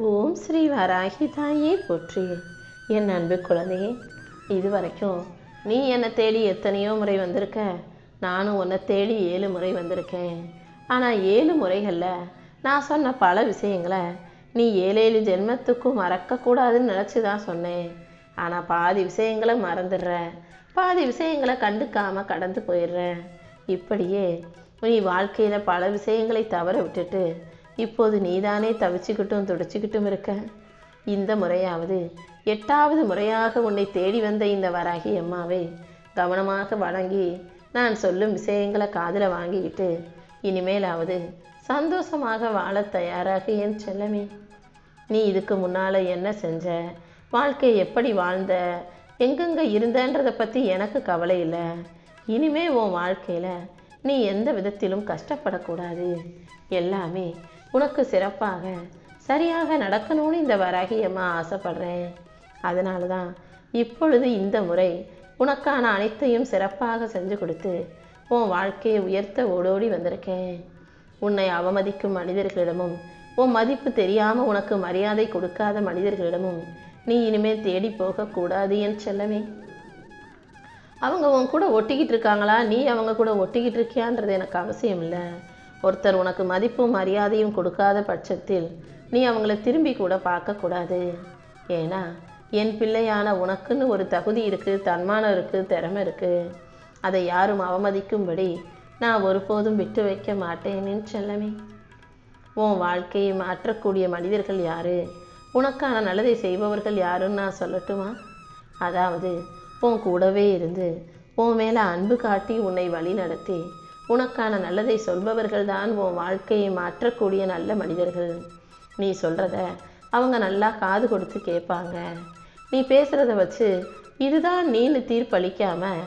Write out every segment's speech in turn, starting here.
ஓம் ஸ்ரீ வராகி தாயே போற்றி. என் அன்பு குழந்தையே, இதுவரைக்கும் நீ என்னை தேடி எத்தனையோ முறை வந்திருக்க. நானும் உன்னை தேடி 7 முறை வந்திருக்கேன். ஆனால் 7 முறைகளில் நான் சொன்ன பல விஷயங்களை நீ 7 ஜென்மத்துக்கும் மறக்கக்கூடாதுன்னு நினச்சி தான் சொன்னேன். ஆனால் பாதி விஷயங்களை மறந்துடுற, பாதி விஷயங்களை கண்டுக்காமல் கடந்து போயிடுற. இப்படியே நீ வாழ்க்கையில் பல விஷயங்களை தவற விட்டுட்டு இப்போது நீதானே தவிச்சுக்கிட்டும் துடிச்சிக்கிட்டும் இருக்க. இந்த முறையாவது 8வது முறையாக உன்னை தேடி வந்த இந்த வராகி அம்மாவை கவனமாக வணங்கி நான் சொல்லும் விஷயங்களை காதில் வாங்கிக்கிட்டு இனிமேலாவது சந்தோஷமாக வாழ தயாராக என் செல்லமே. நீ இதுக்கு முன்னால் என்ன செஞ்ச, வாழ்க்கை எப்படி வாழ்ந்த, எங்கெங்கே இருந்தன்றதை பற்றி எனக்கு கவலை இல்லை. இனிமே உன் வாழ்க்கையில் நீ எந்த விதத்திலும் கஷ்டப்படக்கூடாது. எல்லாமே உனக்கு சிறப்பாக சரியாக நடக்கணும்னு இந்த வராகி அம்மா ஆசைப்படுறேன். அதனால தான் இப்பொழுது இந்த முறை உனக்கான அனைத்தையும் சிறப்பாக செஞ்சு கொடுத்து உன் வாழ்க்கையை உயர்த்த ஓடோடி வந்திருக்கேன். உன்னை அவமதிக்கும் மனிதர்களிடமும் உன் மதிப்பு தெரியாமல் உனக்கு மரியாதை கொடுக்காத மனிதர்களிடமும் நீ இனிமேல் தேடி போகக்கூடாது என் செல்லமே. அவங்க உன் கூட ஒட்டிக்கிட்டு இருக்காங்களா, நீ அவங்க கூட ஒட்டிக்கிட்டு இருக்கியான்றது எனக்கு அவசியம் இல்லை. ஒருத்தர் உனக்கு மதிப்பும் மரியாதையும் கொடுக்காத பட்சத்தில் நீ அவங்கள திரும்பி கூட பார்க்கக்கூடாது. ஏன்னா என் பிள்ளையான உனக்குன்னு ஒரு தகுதி இருக்குது, தன்மானம் இருக்குது, திறமை இருக்குது. அதை யாரும் அவமதிக்கும்படி நான் ஒருபோதும் விட்டு வைக்க மாட்டேன்னு செல்லமே. உன் வாழ்க்கையை மாற்றக்கூடிய மனிதர்கள் யாரு, உனக்கான நல்லதை செய்பவர்கள் யாருன்னு நான் சொல்லட்டுமா? அதாவது உன் கூடவே இருந்து உன் மேலே அன்பு காட்டி உன்னை வழி நடத்தி உனக்கான நல்லதை சொல்பவர்கள் தான் உன் வாழ்க்கையை மாற்றக்கூடிய நல்ல மனிதர்கள். நீ சொல்கிறத அவங்க நல்லா காது கொடுத்து கேட்பாங்க. நீ பேசுகிறத வச்சு இதுதான் நீன்னு தீர்ப்பளிக்காமல்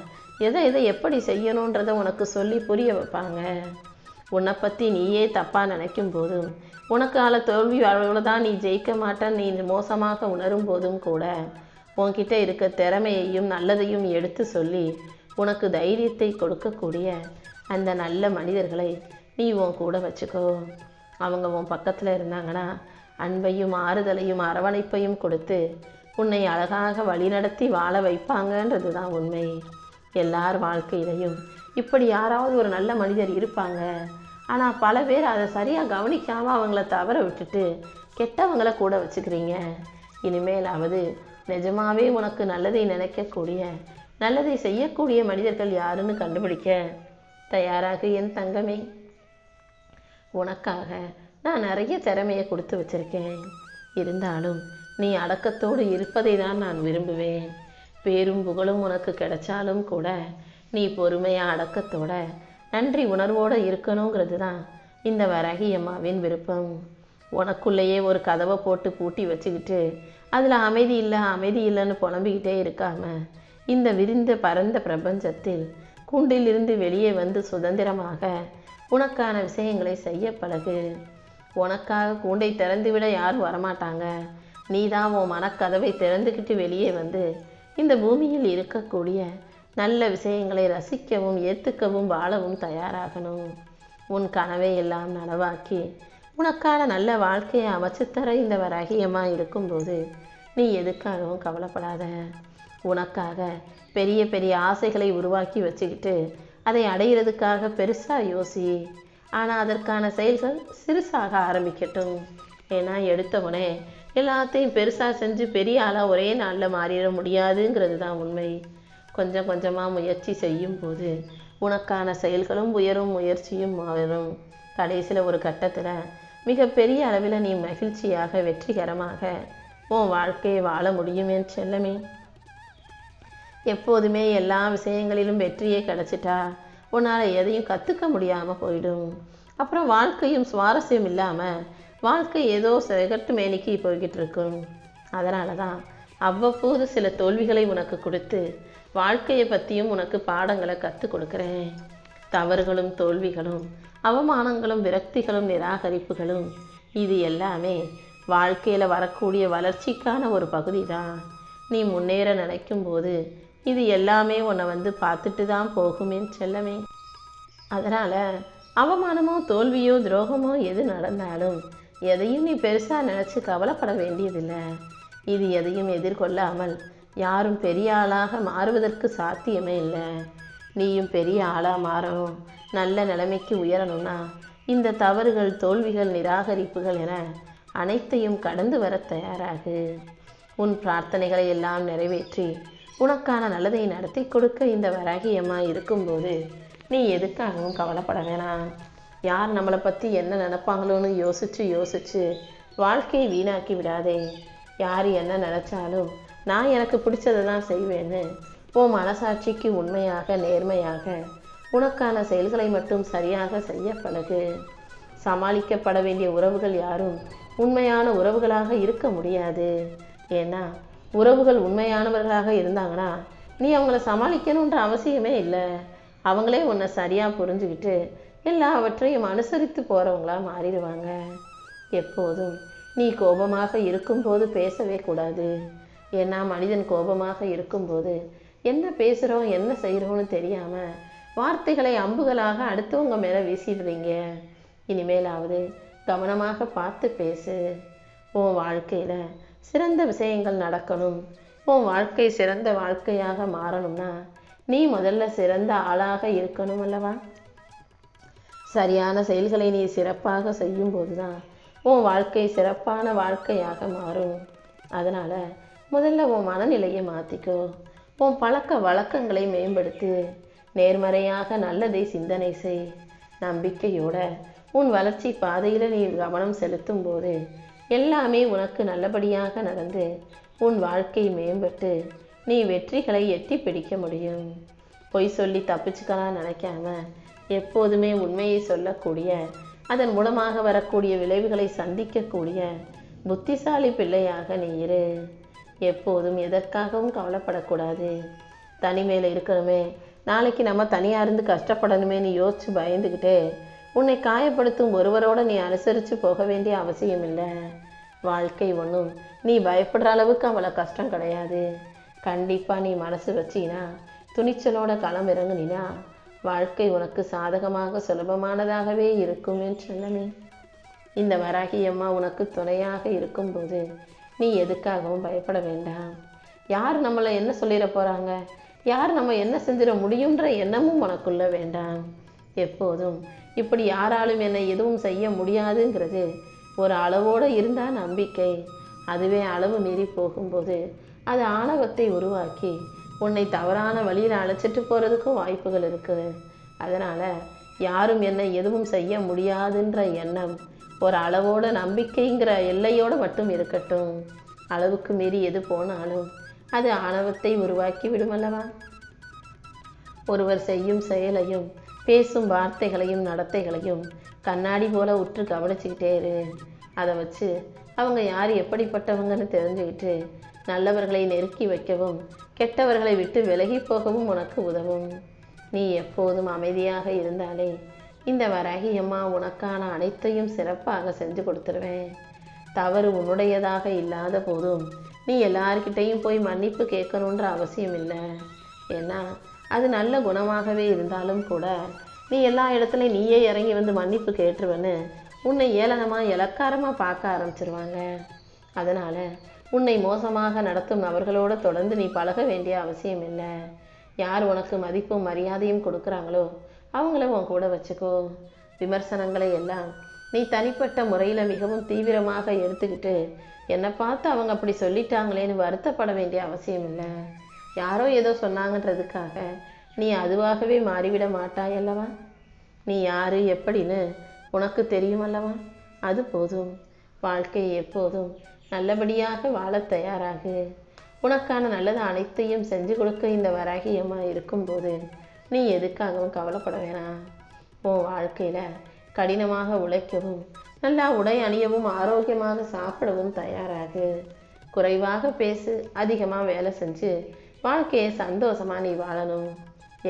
எதை எப்படி செய்யணுன்றதை உனக்கு சொல்லி புரிய வைப்பாங்க. உன்னை பற்றி நீயே தப்பாக நினைக்கும் போதும், உனக்கால தோல்வி அவ்வளோதான், நீ ஜெயிக்க மாட்டேன்னு நீ மோசமாக உணரும் போதும் கூட உன்கிட்ட இருக்க திறமையையும் நல்லதையும் எடுத்து சொல்லி உனக்கு தைரியத்தை கொடுக்கக்கூடிய அந்த நல்ல மனிதர்களை நீ உன் கூட வச்சுக்கோ. அவங்க உன் பக்கத்தில் இருந்தாங்கன்னா அன்பையும் ஆறுதலையும் அரவணைப்பையும் கொடுத்து உன்னை அழகாக வழிநடத்தி வாழ வைப்பாங்கன்றது தான் உண்மை. எல்லார் வாழ்க்கையிலையும் இப்படி யாராவது ஒரு நல்ல மனிதர் இருப்பாங்க. ஆனால் பல பேர் அதை சரியாக கவனிக்காமல் அவங்கள தவற விட்டுட்டு கெட்டவங்களை கூட வச்சுக்கிறீங்க. இனிமேலாவது நிஜமாவே உனக்கு நல்லதை நினைக்கக்கூடிய நல்லதை செய்யக்கூடிய மனிதர்கள் யாருன்னு கண்டுபிடிக்க தயாராக என் தங்கமே. உனக்காக நான் நிறைய திறமையை கொடுத்து வச்சிருக்கேன். இருந்தாலும் நீ அடக்கத்தோடு இருப்பதை தான் நான் விரும்புவேன். பேரும் புகழும் உனக்கு கிடைச்சாலும் கூட நீ பொறுமையாக அடக்கத்தோட நன்றி உணர்வோடு இருக்கணுங்கிறது தான் இந்த வராகி அம்மாவின் விருப்பம். உனக்குள்ளேயே ஒரு கதவை போட்டு பூட்டி வச்சுக்கிட்டு அதில் அமைதி இல்லைன்னு புலம்பிக்கிட்டே இருக்காம இந்த விரிந்த பரந்த பிரபஞ்சத்தில் கூண்டிலிருந்து வெளியே வந்து சுதந்திரமாக உனக்கான விஷயங்களை செய்ய பழகு. உனக்காக கூண்டை திறந்துவிட யாரும் வரமாட்டாங்க. நீ தான் உன் மனக்கதவை திறந்துக்கிட்டு வெளியே வந்து இந்த பூமியில் இருக்கக்கூடிய நல்ல விஷயங்களை ரசிக்கவும் ஏற்றுக்கவும் வாழவும் தயாராகணும். உன் கனவை எல்லாம் நனவாக்கி உனக்கான நல்ல வாழ்க்கையை அமைச்சுத்தர இந்த வராகியமாக இருக்கும்போது நீ எதுக்காகவும் கவலைப்படாத. உனக்காக பெரிய பெரிய ஆசைகளை உருவாக்கி வச்சுக்கிட்டு அதை அடையிறதுக்காக பெருசாக யோசி. ஆனால் அதற்கான செயல்கள் சிறுசாக ஆரம்பிக்கட்டும். ஏன்னா எடுத்தவனே எல்லாத்தையும் பெருசாக செஞ்சு பெரிய ஆளாக ஒரே நாளில் மாறிட முடியாதுங்கிறது தான் உண்மை. கொஞ்சம் கொஞ்சமாக முயற்சி செய்யும் போது உனக்கான செயல்களும் உயரும், முயற்சியும் வரும். கடைசியில் ஒரு கட்டத்தில் மிகப்பெரிய அளவில் நீ மகிழ்ச்சியாக வெற்றிகரமாக உன் வாழ்க்கையை வாழ முடியும் என் செல்லமே. எப்போதுமே எல்லா விஷயங்களிலும் வெற்றியே கிடச்சிட்டா உன்னால் எதையும் கற்றுக்க முடியாமல் போயிடும். அப்புறம் வாழ்க்கையும் சுவாரஸ்யம் இல்லாமல் வாழ்க்கை ஏதோ சிகட்டு மேனிக்கு போய்கிட்டு இருக்கும். அதனால தான் அவ்வப்போது சில தோல்விகளை உனக்கு கொடுத்து வாழ்க்கையை பற்றியும் உனக்கு பாடங்களை கற்றுக் கொடுக்குறேன். தவறுகளும் தோல்விகளும் அவமானங்களும் விரக்திகளும் நிராகரிப்புகளும் இது எல்லாமே வாழ்க்கையில் வரக்கூடிய வளர்ச்சிக்கான ஒரு பகுதி தான். நீ முன்னேற நினைக்கும் போது இது எல்லாமே உன்னை வந்து பார்த்துட்டு தான் போகுமே செல்லமே. அதனால் அவமானமோ தோல்வியோ துரோகமோ எது நடந்தாலும் எதையும் நீ பெருசாக நினச்சி கவலைப்பட வேண்டியதில்லை. இது எதையும் எதிர்கொள்ளாமல் யாரும் பெரிய ஆளாக மாறுவதற்கு சாத்தியமே இல்லை. நீயும் பெரிய ஆளாக மாறணும், நல்ல நிலைமைக்கு உயரணும்னா இந்த தவறுகள், தோல்விகள், நிராகரிப்புகள் என அனைத்தையும் கடந்து வர தயாராகு. உன் பிரார்த்தனைகளை எல்லாம் நிறைவேற்றி உனக்கான நல்லதை நடத்தி கொடுக்க இந்த வராகி அம்மா இருக்கும்போது நீ எதுக்காகவும் கவலைப்பட வேணாம். யார் நம்மளை பற்றி என்ன நினைப்பாங்களோன்னு யோசிச்சு வாழ்க்கையை வீணாக்கி விடாதே. யார் என்ன நினச்சாலும் நான் எனக்கு பிடிச்சதை தான் செய்வேன்னு உன் மனசாட்சிக்கு உண்மையாக, நேர்மையாக உனக்கான செயல்களை மட்டும் சரியாக செய்ய பழகு. சமாளிக்கப்பட வேண்டிய உறவுகள் யாரும் உண்மையான உறவுகளாக இருக்க முடியாது. ஏன்னா உறவுகள் உண்மையானவர்களாக இருந்தாங்கன்னா நீ அவங்கள சமாளிக்கணுன்ற அவசியமே இல்லை. அவங்களே உன்னை சரியாக புரிஞ்சுக்கிட்டு எல்லாவற்றையும் அனுசரித்து போகிறவங்களா மாறிடுவாங்க. எப்போதும் நீ கோபமாக இருக்கும்போது பேசவே கூடாது. ஏன்னா மனிதன் கோபமாக இருக்கும்போது என்ன பேசுகிறோம், என்ன செய்கிறோன்னு தெரியாமல் வார்த்தைகளை அம்புகளாக அடுத்தவங்க மேலே வீசிடுறீங்க. இனிமேலாவது கவனமாக பார்த்து பேசு. உன் வாழ்க்கையில் சிறந்த விஷயங்கள் நடக்கணும், உன் வாழ்க்கை சிறந்த வாழ்க்கையாக மாறணும்னா நீ முதல்ல சிறந்த ஆளாக இருக்கணும் அல்லவா? சரியான செயல்களை நீ சிறப்பாக செய்யும்போது தான் உன் வாழ்க்கை சிறப்பான வாழ்க்கையாக மாறும். அதனால் முதல்ல உன் மனநிலையை மாற்றிக்கோ. உன் பழக்க வழக்கங்களை மேம்படுத்து. நேர்மறையாக நல்லதை சிந்தனை செய். நம்பிக்கையோட உன் வளர்ச்சி பாதையில் நீ கவனம் செலுத்தும் போது எல்லாமே உனக்கு நல்லபடியாக நடந்து உன் வாழ்க்கை மேம்பட்டு நீ வெற்றிகளை எட்டி பிடிக்க முடியும். பொய் சொல்லி தப்பிச்சுக்கலாம் நினைக்காம எப்போதுமே உண்மையை சொல்லக்கூடிய, அதன் மூலமாக வரக்கூடிய விளைவுகளை சந்திக்கக்கூடிய புத்திசாலி பிள்ளையாக நீ இரு. எப்போதும் எதற்காகவும் கவலைப்படக்கூடாது. தனிமையில் இருக்கணுமே, நாளைக்கு நம்ம தனியாக இருந்து கஷ்டப்படணுமே நீ யோசிச்சு பயந்துக்கிட்டே உன்னை காயப்படுத்தும் ஒருவரோடு நீ அனுசரித்து போக வேண்டிய அவசியம் இல்லை. வாழ்க்கை ஒன்றும் நீ பயப்படுற அளவுக்கு அவ்வளோ கஷ்டம் கிடையாது. கண்டிப்பாக நீ மனசு வச்சினா, துணிச்சலோட களம் இறங்குனா வாழ்க்கை உனக்கு சாதகமாக சுலபமானதாகவே இருக்கும் என் செல்லமே. இந்த வராகி அம்மா உனக்கு துணையாக இருக்கும்போது நீ எதுக்காகவும் பயப்பட வேண்டாம். யார் நம்மளை என்ன சொல்லிட போகிறாங்க, யார் நம்ம என்ன செஞ்சிட முடியுன்ற எண்ணமும் உனக்குள்ள வேண்டாம். எப்போதும் இப்படி யாராலும் என்னை எதுவும் செய்ய முடியாதுங்கிறது ஒரு அளவோடு இருந்தால் நம்பிக்கை. அதுவே அளவு மீறி போகும்போது அது ஆணவத்தை உருவாக்கி உன்னை தவறான வழியில் அழைச்சிட்டு போகிறதுக்கும் வாய்ப்புகள் இருக்குது. அதனால் யாரும் என்னை எதுவும் செய்ய முடியாதுன்ற எண்ணம் ஒரு அளவோட நம்பிக்கைங்கிற எல்லையோடு மட்டும் இருக்கட்டும். அளவுக்கு மீறி எது போனாலும் அது ஆணவத்தை உருவாக்கி விடுமல்லவா? ஒருவர் செய்யும் செயலையும் பேசும் வார்த்தைகளையும் நடத்தைகளையும் கண்ணாடி போல உற்று கவனிச்சுக்கிட்டே இரு. அதை வச்சு அவங்க யார் எப்படிப்பட்டவங்கன்னு தெரிஞ்சுக்கிட்டு நல்லவர்களை நெருக்கி வைக்கவும் கெட்டவர்களை விட்டு விலகி போகவும் உனக்கு உதவும். நீ எப்போதும் அமைதியாக இருந்தாலே இந்த வராகி அம்மா உனக்கான அனைத்தையும் சிறப்பாக செஞ்சு கொடுத்துருவேன். தவறு உன்னுடையதாக இல்லாத போதும் நீ எல்லார்கிட்டையும் போய் மன்னிப்பு கேட்கணுன்ற அவசியம் இல்லை. ஏன்னா அது நல்ல குணமாகவே இருந்தாலும் கூட நீ எல்லா இடத்துலையும் நீயே இறங்கி வந்து மன்னிப்பு கேட்டுருவேன்னு உன்னை ஏளனமாக இலக்காரமாக பார்க்க ஆரம்பிச்சிருவாங்க. அதனால் உன்னை மோசமாக நடத்தும் நபர்களோடு தொடர்ந்து நீ பழக வேண்டிய அவசியம் இல்லை. யார் உனக்கு மதிப்பும் மரியாதையும் கொடுக்குறாங்களோ அவங்கள உன் கூட வச்சுக்கோ. விமர்சனங்களை எல்லாம் நீ தனிப்பட்ட முறையில் மிகவும் தீவிரமாக எடுத்துக்கிட்டு என்னை பார்த்து அவங்க அப்படி சொல்லிட்டாங்களேன்னு வருத்தப்பட வேண்டிய அவசியம் இல்லை. யாரோ ஏதோ சொன்னாங்கன்றதுக்காக நீ அதுவாகவே மாறிவிட மாட்டாய் அல்லவா? நீ யார் எப்படின்னு உனக்கு தெரியுமல்லவா? அது போதும். வாழ்க்கையை எப்போதும் நல்லபடியாக வாழ தயாராகு. உனக்கான நல்லது அனைத்தையும் செஞ்சு கொடுக்க இந்த வராகி அம்மா இருக்கும்போது நீ எதுக்காகவும் கவலைப்பட வேணாம். உன் வாழ்க்கையில் கடினமாக உழைக்கவும் நல்லா உடை அணியவும் ஆரோக்கியமாக சாப்பிடவும் தயாராகு. குறைவாக பேசு, அதிகமாக வேலை செஞ்சு வாழ்க்கையை சந்தோஷமாக நீ வாழணும்.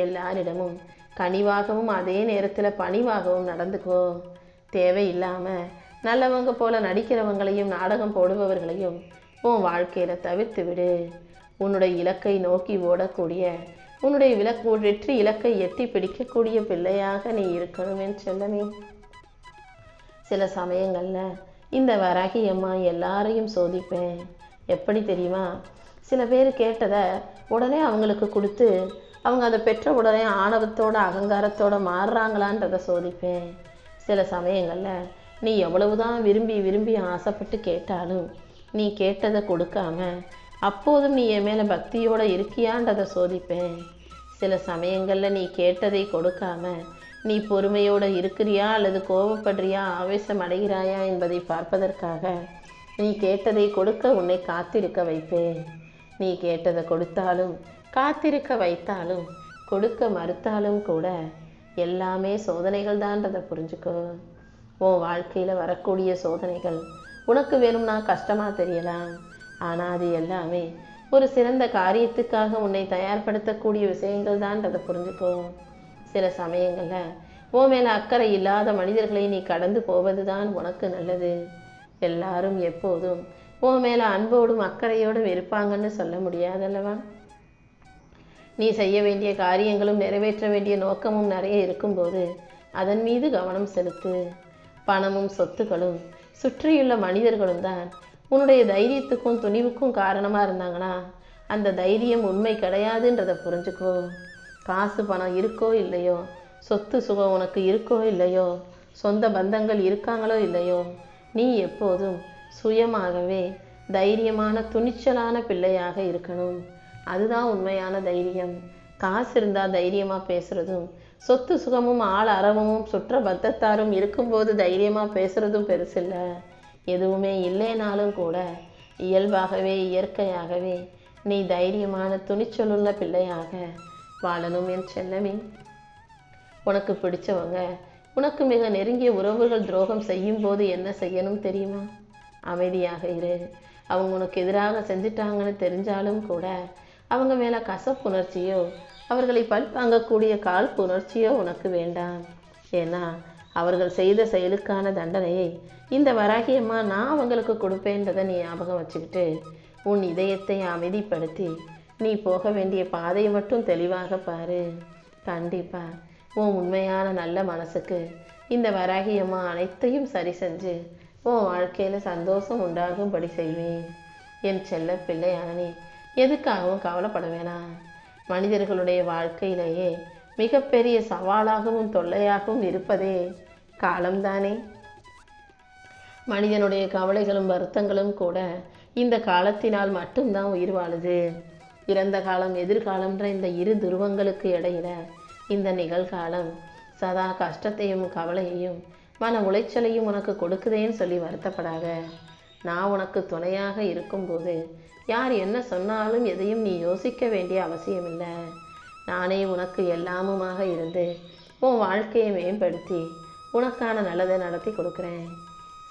எல்லாரிடமும் கனிவாகவும் அதே நேரத்தில் பணிவாகவும் நடந்துக்கோ. தேவையில்லாமல் நல்லவங்க போல நடிக்கிறவங்களையும் நாடகம் போடுபவர்களையும் உன் வாழ்க்கையில் தவிர்த்து விடு. உன்னுடைய இலக்கை நோக்கி ஓடக்கூடிய, உன்னுடைய வெற்றி இலக்கை எட்டி பிடிக்கக்கூடிய பிள்ளையாக நீ இருக்கணும் என் செல்லமே. சில சமயங்களில் இந்த வராகி அம்மா எல்லாரையும் சோதிப்பேன். எப்படி தெரியுமா? சில பேர் கேட்டதை உடனே அவங்களுக்கு கொடுத்து அவங்க அதை பெற்ற உடனே ஆணவத்தோட அகங்காரத்தோட மாறுறாங்களான்றதை சோதிப்பேன். சில சமயங்களில் நீ எவ்வளவுதான் விரும்பி விரும்பி ஆசைப்பட்டு கேட்டாலும் நீ கேட்டதை கொடுக்காம அப்போதும் நீ என் மேலே பக்தியோடு இருக்கியான்றதை சோதிப்பேன். சில சமயங்களில் நீ கேட்டதை கொடுக்காம நீ பொறுமையோடு இருக்கிறியா அல்லது கோபப்படுறியா, ஆவேசம் அடைகிறாயா என்பதை பார்ப்பதற்காக நீ கேட்டதை கொடுக்க உன்னை காத்திருக்க வைப்பேன். நீ கேட்டதை கொடுத்தாலும் காத்திருக்க வைத்தாலும் கொடுக்க மறுத்தாலும் கூட எல்லாமே சோதனைகள் தான்றதை புரிஞ்சுக்கோ. உன் வாழ்க்கையில் வரக்கூடிய சோதனைகள் உனக்கு வேணும்னா கஷ்டமாக தெரியலாம். ஆனால் அது எல்லாமே ஒரு சிறந்த காரியத்துக்காக உன்னை தயார்படுத்தக்கூடிய விஷயங்கள் தான்றதை புரிஞ்சுக்கோ. சில சமயங்களில் உன் மேலே அக்கறை இல்லாத மனிதர்களை நீ கடந்து போவது தான் உனக்கு நல்லது. எல்லாரும் எப்போதும் உன் மேலே அன்போடும் அக்கறையோடும் இருப்பாங்கன்னு சொல்ல முடியாதல்லவா? நீ செய்ய வேண்டிய காரியங்களும் நிறைவேற்ற வேண்டிய நோக்கமும் நிறைய இருக்கும்போது அதன் மீது கவனம் செலுத்து. பணமும் சொத்துக்களும் சுற்றியுள்ள மனிதர்களும் தான் உன்னுடைய தைரியத்துக்கும் துணிவுக்கும் காரணமாக இருந்தாங்கன்னா அந்த தைரியம் உண்மை கிடையாதுன்றதை புரிஞ்சுக்கோ. காசு பணம் இருக்கோ இல்லையோ, சொத்து சுகம் உனக்கு இருக்கோ இல்லையோ, சொந்த பந்தங்கள் இருக்காங்களோ இல்லையோ, நீ எப்போதும் சுயமாகவே தைரியமான துணிச்சலான பிள்ளையாக இருக்கணும். அதுதான் உண்மையான தைரியம். காசு இருந்தால் தைரியமாக பேசுகிறதும், சொத்து சுகமும் ஆள் அரவமும் சுற்ற பத்தத்தாரும் இருக்கும்போது தைரியமாக பேசுகிறதும் பெருசில்லை. எதுவுமே இல்லைனாலும் கூட இயல்பாகவே இயற்கையாகவே நீ தைரியமான துணிச்சலுள்ள பிள்ளையாக வாழணும் என் செல்லமே. உனக்கு பிடிச்சவங்க, உனக்கு மிக நெருங்கிய உறவுகள் துரோகம் செய்யும் போது என்ன செய்யணும் தெரியுமா? அமைதியாக இரு. அவங்க உனக்கு எதிராக செஞ்சிட்டாங்கன்னு தெரிஞ்சாலும் கூட அவங்க மேலே கசப்புணர்ச்சியோ அவர்களை பழிவாங்கக்கூடிய காழ்ப்புணர்ச்சியோ உனக்கு வேண்டாம். ஏன்னா அவர்கள் செய்த செயலுக்கான தண்டனையை இந்த வராகியம்மா நான் அவங்களுக்கு கொடுப்பேன்றதை நீ ஞாபகம் வச்சுக்கிட்டு உன் இதயத்தை அமைதிப்படுத்தி நீ போக வேண்டிய பாதையை மட்டும் தெளிவாக பாரு. கண்டிப்பாக உன் உண்மையான நல்ல மனசுக்கு இந்த வராகியம்மா அனைத்தையும் சரி செஞ்சு உன் வாழ்க்கையில் சந்தோஷம் உண்டாகும்படி செய்வேன். என் செல்ல பிள்ளையான நீ எதுக்காகவும் கவலைப்பட வேணாம். மனிதர்களுடைய வாழ்க்கையிலேயே மிகப்பெரிய சவாலாகவும் தொல்லையாகவும் இருப்பதே காலம்தானே. மனிதனுடைய கவலைகளும் வருத்தங்களும் கூட இந்த காலத்தினால் மட்டும்தான் உயிர் வாழுது. இறந்த காலம் எதிர்காலம்ன்ற இந்த இரு துருவங்களுக்கு இடையில இந்த நிகழ்காலம் சதா கஷ்டத்தையும் கவலையையும் மன உளைச்சலையும் உனக்கு கொடுக்குதேன்னு சொல்லி வருத்தப்படாத. நான் உனக்கு துணையாக இருக்கும்போது யார் என்ன சொன்னாலும் எதையும் நீ யோசிக்க வேண்டிய அவசியமில்லை. நானே உனக்கு எல்லாமுமாக இருந்து உன் வாழ்க்கையை மேம்படுத்தி உனக்கான நல்லதை நடத்தி கொடுக்குறேன்.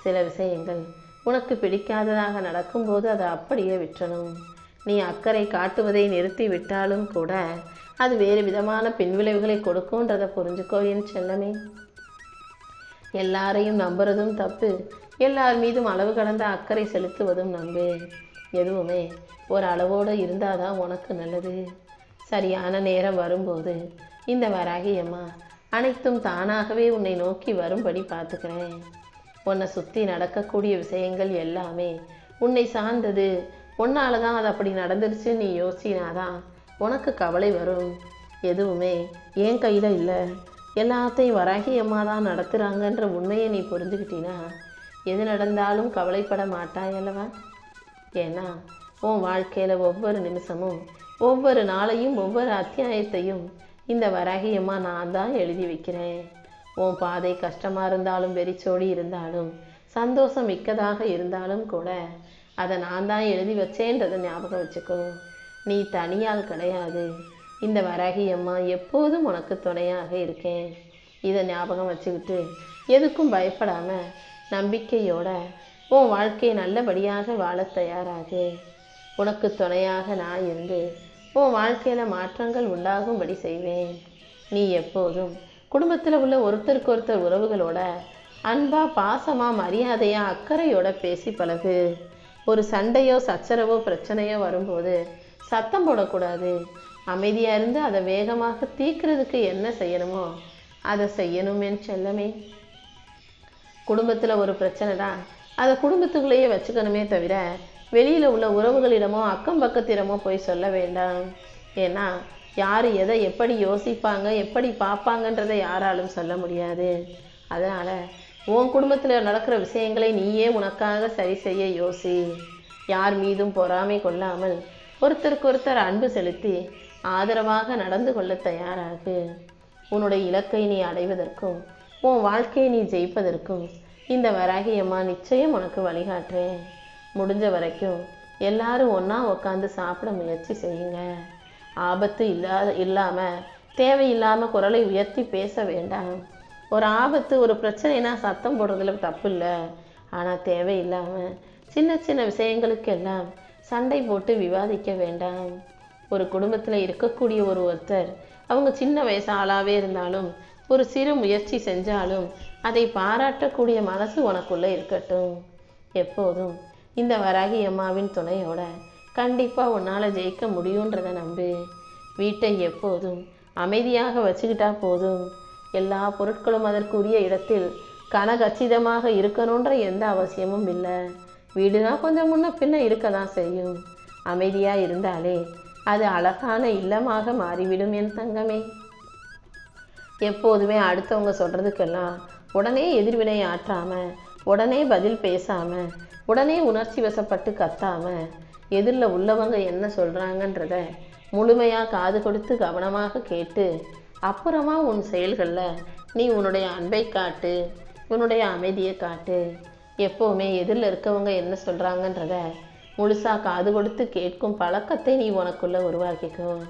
சில விஷயங்கள் உனக்கு பிடிக்காததாக நடக்கும்போது அதை அப்படியே விட்டுறணும். நீ அக்கறை காட்டுவதை நிறுத்தி விட்டாலும் கூட அது வேறு விதமான பின்விளைவுகளை கொடுக்கும்ன்றதை புரிஞ்சுக்கோ என் செல்லமே. எல்லாரையும் நம்புறதும் தப்பு, எல்லார் மீதும் அளவு கடந்த அக்கறை செலுத்துவதும் நம்பு. எதுவுமே ஒரு அளவோடு இருந்தால் தான் உனக்கு நல்லது. சரியான நேரம் வரும்போது இந்த வராகியம்மா அனைத்தும் தானாகவே உன்னை நோக்கி வரும்படி பார்த்துக்கிறேன். உன்னை சுற்றி நடக்கக்கூடிய விஷயங்கள் எல்லாமே உன்னை சார்ந்தது, உன்னால தான் அது அப்படி நடந்துருச்சு நீ யோசினாதான் உனக்கு கவலை வரும். எதுவுமே என் கையில் இல்லை, எல்லாத்தையும் வராகியம்மா தான் நடத்துகிறாங்கன்ற உண்மையை நீ புரிஞ்சுக்கிட்டீன்னா எது நடந்தாலும் கவலைப்பட மாட்டாய் அல்லவா? ஏன்னா உன் வாழ்க்கையில் ஒவ்வொரு நிமிஷமும் ஒவ்வொரு நாளையும் ஒவ்வொரு அத்தியாயத்தையும் இந்த வராகியம்மா நான் தான் எழுதி வைக்கிறேன். உன் பாதை கஷ்டமாக இருந்தாலும் வெறிச்சோடி இருந்தாலும் சந்தோஷம் மிக்கதாக இருந்தாலும் கூட அதை நான் தான் எழுதி வச்சேன்றதை ஞாபகம் வச்சுக்கோ. நீ தனியால் கிடையாது. இந்த வராகியம்மா எப்போதும் உனக்கு துணையாக இருக்கேன். இதை ஞாபகம் வச்சுக்கிட்டு எதுக்கும் பயப்படாமல் நம்பிக்கையோட உன் வாழ்க்கையை நல்லபடியாக வாழ தயாராகு. உனக்கு துணையாக நான் இருந்து உன் வாழ்க்கையில் மாற்றங்கள் உண்டாகும்படி செய்வேன். நீ எப்போதும் குடும்பத்தில் உள்ள ஒருத்தருக்கு ஒருத்தர் உறவுகளோட அன்பா பாசமா மரியாதையா அக்கறையோட பேசி பழகு. ஒரு சண்டையோ சச்சரவோ பிரச்சனையோ வரும்போது சத்தம் போடக்கூடாது. அமைதியாக இருந்து அதை வேகமாக தீர்க்கிறதுக்கு என்ன செய்யணுமோ அதை செய்யணும் என் செல்லமே. குடும்பத்தில் ஒரு பிரச்சனை தான் அதை குடும்பத்துக்குள்ளேயே வச்சுக்கணுமே தவிர வெளியில் உள்ள உறவுகளிடமோ அக்கம் பக்கத்திடமோ போய் சொல்ல வேண்டாம். ஏன்னா யார் எதை எப்படி யோசிப்பாங்க, எப்படி பார்ப்பாங்கன்றதை யாராலும் சொல்ல முடியாது. அதனால் உன் குடும்பத்தில் நடக்கிற விஷயங்களை நீயே உனக்காக சரி செய்ய யோசி. யார் மீதும் பொறாமை கொள்ளாமல் ஒருத்தருக்கு ஒருத்தர் அன்பு செலுத்தி ஆதரவாக நடந்து கொள்ள தயாராகு. உன்னுடைய இலக்கை நீ அடைவதற்கும் உன் வாழ்க்கையை நீ ஜெயிப்பதற்கும் இந்த வராகி அம்மா நிச்சயம் உனக்கு வழிகாட்டுறேன். முடிஞ்ச வரைக்கும் எல்லாரும் ஒன்றா உட்காந்து சாப்பிட முயற்சி செய்யுங்க. ஆபத்து இல்லாமல் தேவையில்லாமல் குரலை உயர்த்தி பேச வேண்டாம். ஒரு ஆபத்து ஒரு பிரச்சனைனா சத்தம் போடுறதுல தப்பு இல்லை. ஆனால் தேவையில்லாமல் சின்ன சின்ன விஷயங்களுக்கெல்லாம் சண்டை போட்டு விவாதிக்க வேண்டாம். ஒரு குடும்பத்தில் இருக்கக்கூடிய ஒருத்தர் அவங்க சின்ன வயசு ஆளாகவே இருந்தாலும் ஒரு சிறு முயற்சி செஞ்சாலும் அதை பாராட்டக்கூடிய மனசு உனக்குள்ளே இருக்கட்டும். எப்போதும் இந்த வராகி அம்மாவின் துணையோட கண்டிப்பாக உன்னால் ஜெயிக்க முடியுன்றதை நம்பு. வீட்டை எப்போதும் அமைதியாக வச்சுக்கிட்டா போதும். எல்லா பொருட்களும் அதற்குரிய இடத்தில் கனகச்சிதமாக இருக்கணுன்ற எந்த அவசியமும் இல்லை. வீடுனா கொஞ்சம் முன்ன பின்ன இருக்க தான் செய்யும். அமைதியாக இருந்தாலே அது அழகான இல்லமாக மாறிவிடும் என் தங்கமே. எப்போதுமே அடுத்தவங்க சொல்கிறதுக்கெல்லாம் உடனே எதிர்வினை ஆற்றாமல், உடனே பதில் பேசாமல், உடனே உணர்ச்சி வசப்பட்டு கத்தாமல், எதிரில் உள்ளவங்க என்ன சொல்கிறாங்கன்றத முழுமையாக காது கொடுத்து கவனமாக கேட்டு அப்புறமா உன் செயல்களில் நீ உன்னுடைய அன்பை காட்டு, உன்னுடைய அமைதியை காட்டு. எப்போவுமே எதிரில் இருக்கவங்க என்ன சொல்கிறாங்கன்றத முழுசாக காது கொடுத்து கேட்கும் பழக்கத்தை நீ உனக்குள்ளே உருவாக்கிக்கும்.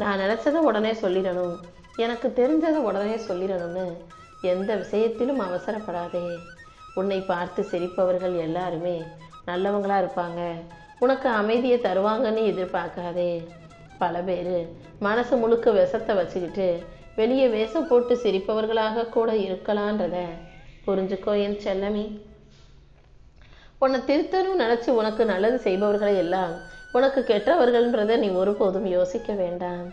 நான் நினச்சதை உடனே சொல்லிடணும், எனக்கு தெரிஞ்சதை உடனே சொல்லிடணும்னு எந்த விஷயத்திலும் அவசரப்படாதே. உன்னை பார்த்து சிரிப்பவர்கள் எல்லாருமே நல்லவங்களாக இருப்பாங்க, உனக்கு அமைதியை தருவாங்கன்னு எதிர்பார்க்காதே. பல பேர் மனசு முழுக்க விஷத்தை வச்சுக்கிட்டு வெளியே வேஷம் போட்டு சிரிப்பவர்களாக கூட இருக்கலான்றத புரிஞ்சுக்கோ என் செல்லமே. உன்னை திருத்தணும் நினச்சி உனக்கு நல்லது செய்பவர்களை எல்லாம் உனக்கு கெட்டவர்கள்ன்றதை நீ ஒருபோதும் யோசிக்க வேண்டாம்.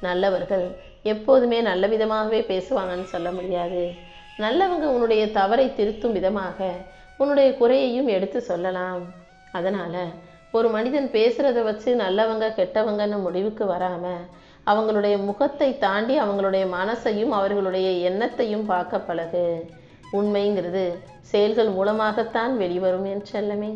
நல்லவர்கள் எப்போதுமே நல்ல விதமாகவே பேசுவாங்கன்னு சொல்ல முடியாது. நல்லவங்க உன்னுடைய தவறை திருத்தும் விதமாக உன்னுடைய குறையையும் எடுத்து சொல்லலாம். அதனால் ஒரு மனிதன் பேசுகிறத வச்சு நல்லவங்க கெட்டவங்கன்னு முடிவுக்கு வராமல் அவங்களுடைய முகத்தை தாண்டி அவங்களுடைய மனசையும் அவர்களுடைய எண்ணத்தையும் பார்க்க பழகு. உண்மைங்கிறது செயல்கள் மூலமாகத்தான் வெளிவரும் என் செல்லமே.